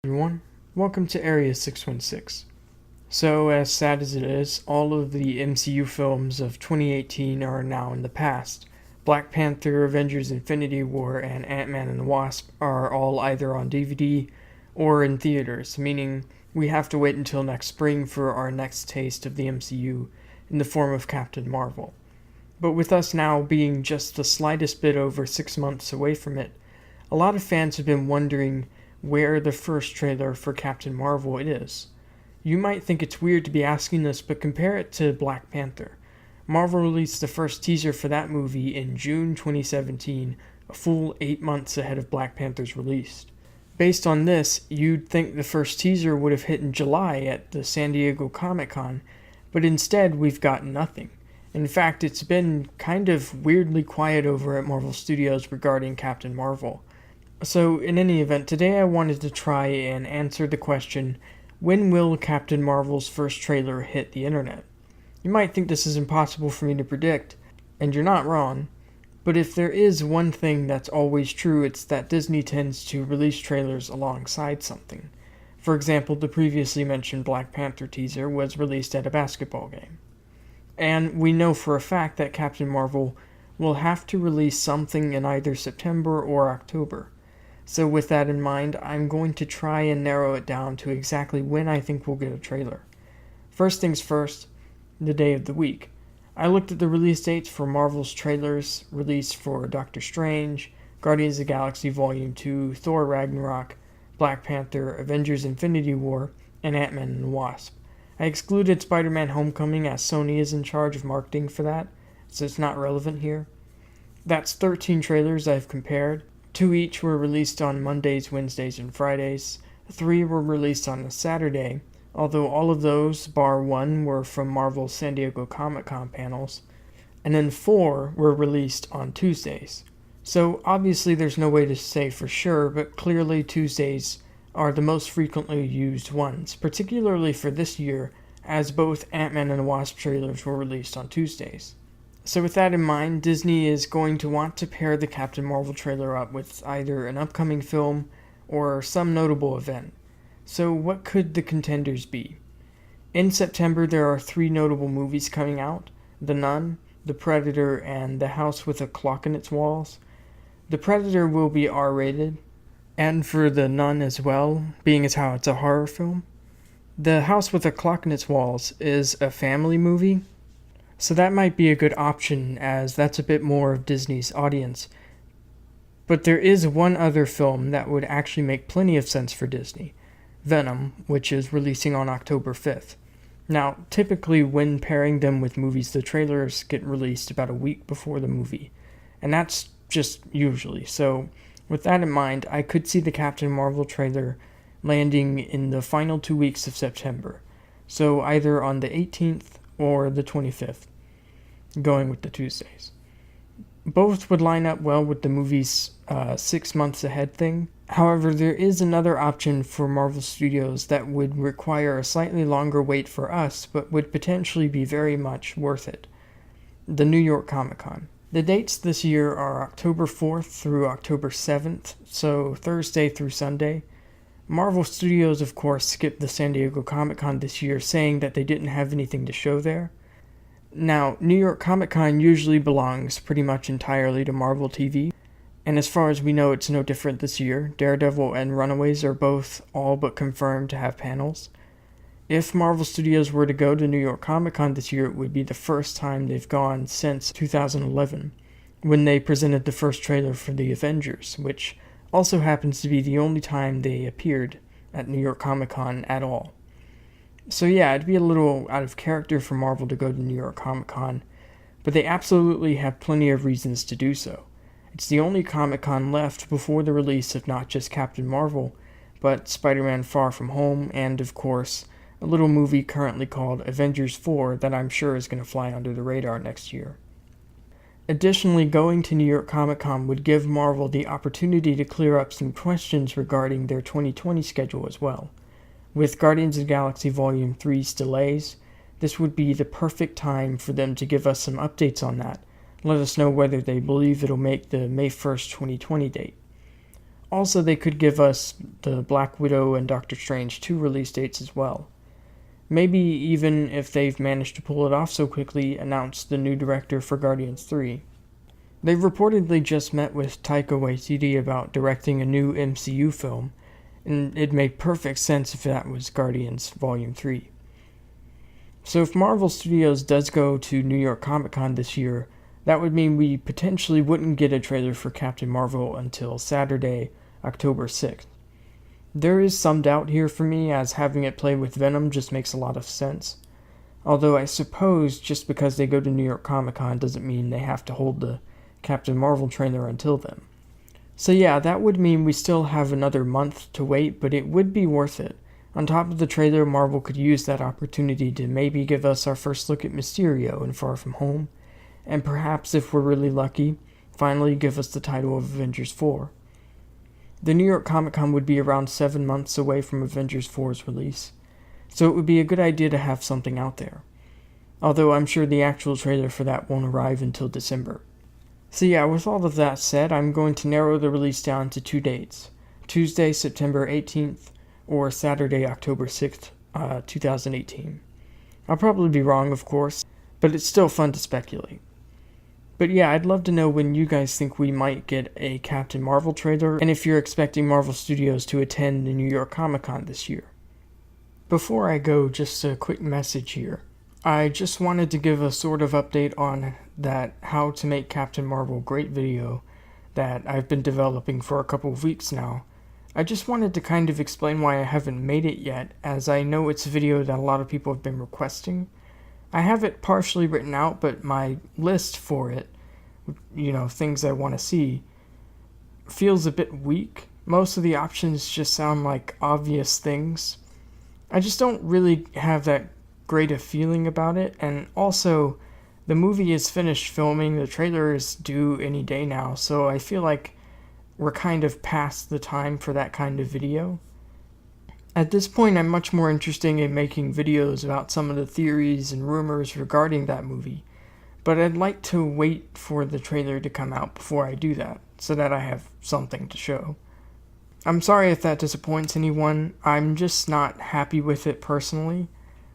everyone. Welcome to Area 616. So, as sad as it is, all of the MCU films of 2018 are now in the past. Black Panther, Avengers Infinity War, and Ant-Man and the Wasp are all either on DVD or in theaters, meaning we have to wait until next spring for our next taste of the MCU in the form of Captain Marvel. But with us now being just the slightest bit over 6 months away from it, a lot of fans have been wondering where the first trailer for Captain Marvel is. You might think it's weird to be asking this, but compare it to Black Panther. Marvel released the first teaser for that movie in June 2017, a full 8 months ahead of Black Panther's release. Based on this, you'd think the first teaser would have hit in July at the San Diego Comic-Con, but instead we've got nothing. In fact, it's been kind of weirdly quiet over at Marvel Studios regarding Captain Marvel. So, in any event, today I wanted to try and answer the question, when will Captain Marvel's first trailer hit the internet? You might think this is impossible for me to predict, and you're not wrong, but if there is one thing that's always true, it's that Disney tends to release trailers alongside something. For example, the previously mentioned Black Panther teaser was released at a basketball game. And we know for a fact that Captain Marvel will have to release something in either September or October. So with that in mind, I'm going to try and narrow it down to exactly when I think we'll get a trailer. First things first, the day of the week. I looked at the release dates for Marvel's trailers released for Doctor Strange, Guardians of the Galaxy Volume 2, Thor Ragnarok, Black Panther, Avengers Infinity War, and Ant-Man and the Wasp. I excluded Spider-Man Homecoming as Sony is in charge of marketing for that, so it's not relevant here. That's 13 trailers I've compared. 2 each were released on Mondays, Wednesdays, and Fridays. 3 were released on a Saturday, although all of those, bar 1, were from Marvel's San Diego Comic-Con panels. And then 4 were released on Tuesdays. So obviously there's no way to say for sure, but clearly Tuesdays are the most frequently used ones, particularly for this year, as both Ant-Man and the Wasp trailers were released on Tuesdays. So with that in mind, Disney is going to want to pair the Captain Marvel trailer up with either an upcoming film or some notable event. So what could the contenders be? In September, there are 3 notable movies coming out: The Nun, The Predator, and The House with a Clock in Its Walls. The Predator will be R-rated, and for The Nun as well, being as how it's a horror film. The House with a Clock in Its Walls is a family movie, so that might be a good option, as that's a bit more of Disney's audience. But there is one other film that would actually make plenty of sense for Disney: Venom, which is releasing on October 5th. Now, typically when pairing them with movies, the trailers get released about a week before the movie, and that's just usually. So with that in mind, I could see the Captain Marvel trailer landing in the final 2 weeks of September, so either on the 18th or the 25th, going with the Tuesdays. Both would line up well with the movie's 6 months ahead thing. However, there is another option for Marvel Studios that would require a slightly longer wait for us, but would potentially be very much worth it: the New York Comic-Con. The dates this year are October 4th through October 7th, so Thursday through Sunday. Marvel Studios, of course, skipped the San Diego Comic-Con this year, saying that they didn't have anything to show there. Now, New York Comic-Con usually belongs pretty much entirely to Marvel TV, and as far as we know, it's no different this year. Daredevil and Runaways are both all but confirmed to have panels. If Marvel Studios were to go to New York Comic-Con this year, it would be the first time they've gone since 2011, when they presented the first trailer for the Avengers, which also happens to be the only time they appeared at New York Comic-Con at all. So yeah, it'd be a little out of character for Marvel to go to New York Comic-Con, but they absolutely have plenty of reasons to do so. It's the only Comic-Con left before the release of not just Captain Marvel, but Spider-Man Far From Home, and of course, a little movie currently called Avengers 4 that I'm sure is going to fly under the radar next year. Additionally, going to New York Comic-Con would give Marvel the opportunity to clear up some questions regarding their 2020 schedule as well. With Guardians of the Galaxy Volume 3's delays, this would be the perfect time for them to give us some updates on that. Let us know whether they believe it'll make the May 1st, 2020 date. Also, they could give us the Black Widow and Doctor Strange 2 release dates as well. Maybe even if they've managed to pull it off so quickly, announce the new director for Guardians 3. They've reportedly just met with Taika Waititi about directing a new MCU film, and it made perfect sense if that was Guardians Volume 3. So if Marvel Studios does go to New York Comic Con this year, that would mean we potentially wouldn't get a trailer for Captain Marvel until Saturday, October 6th. There is some doubt here for me, as having it play with Venom just makes a lot of sense. Although I suppose just because they go to New York Comic Con doesn't mean they have to hold the Captain Marvel trailer until then. So yeah, that would mean we still have another month to wait, but it would be worth it. On top of the trailer, Marvel could use that opportunity to maybe give us our first look at Mysterio in Far From Home, and perhaps, if we're really lucky, finally give us the title of Avengers 4. The New York Comic Con would be around 7 months away from Avengers 4's release, so it would be a good idea to have something out there. Although I'm sure the actual trailer for that won't arrive until December. So yeah, with all of that said, I'm going to narrow the release down to 2 dates. Tuesday, September 18th, or Saturday, October 6th, 2018. I'll probably be wrong, of course, but it's still fun to speculate. But yeah, I'd love to know when you guys think we might get a Captain Marvel trailer, and if you're expecting Marvel Studios to attend the New York Comic Con this year. Before I go, just a quick message here. I just wanted to give a sort of update on that How to Make Captain Marvel Great video that I've been developing for a couple of weeks now. I just wanted to kind of explain why I haven't made it yet, as I know it's a video that a lot of people have been requesting. I have it partially written out, but my list for it, things I want to see, feels a bit weak. Most of the options just sound like obvious things. I just don't really have that great a feeling about it, and also, the movie is finished filming, the trailer is due any day now, so I feel like we're kind of past the time for that kind of video. At this point, I'm much more interested in making videos about some of the theories and rumors regarding that movie, but I'd like to wait for the trailer to come out before I do that, so that I have something to show. I'm sorry if that disappoints anyone, I'm just not happy with it personally,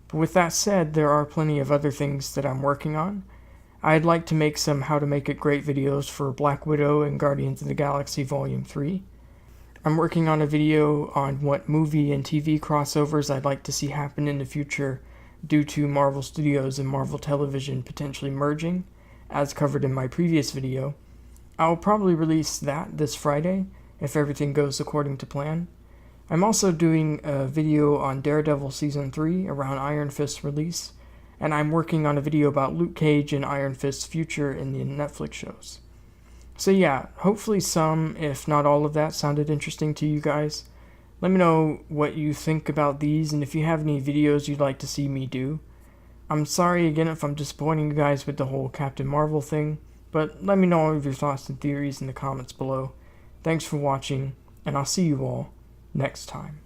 but with that said, there are plenty of other things that I'm working on. I'd like to make some How to Make It Great videos for Black Widow and Guardians of the Galaxy Volume 3. I'm working on a video on what movie and TV crossovers I'd like to see happen in the future due to Marvel Studios and Marvel Television potentially merging, as covered in my previous video. I'll probably release that this Friday, if everything goes according to plan. I'm also doing a video on Daredevil Season 3 around Iron Fist's release, and I'm working on a video about Luke Cage and Iron Fist's future in the Netflix shows. So yeah, hopefully some, if not all of that, sounded interesting to you guys. Let me know what you think about these, and if you have any videos you'd like to see me do. I'm sorry again if I'm disappointing you guys with the whole Captain Marvel thing, but let me know all of your thoughts and theories in the comments below. Thanks for watching, and I'll see you all next time.